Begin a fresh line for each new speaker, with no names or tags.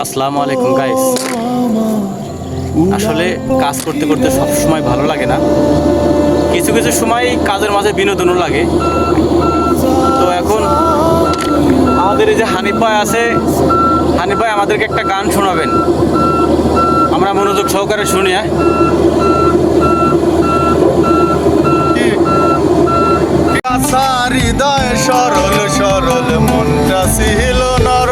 আসসালামু আলাইকুম গাইস। আসলে কাজ করতে করতে সব সময় ভালো লাগে না, কিছু কিছু সময় কাজের মাঝে বিনোদনও লাগে। তো এখন আমাদের এই যে হানিফ ভাই আছে, হানিফ ভাই আমাদেরকে একটা গান শোনাবেন, আমরা মনোযোগ সহকারে শুনি।
হৃদয় সরল সরল মনটা ছিল নর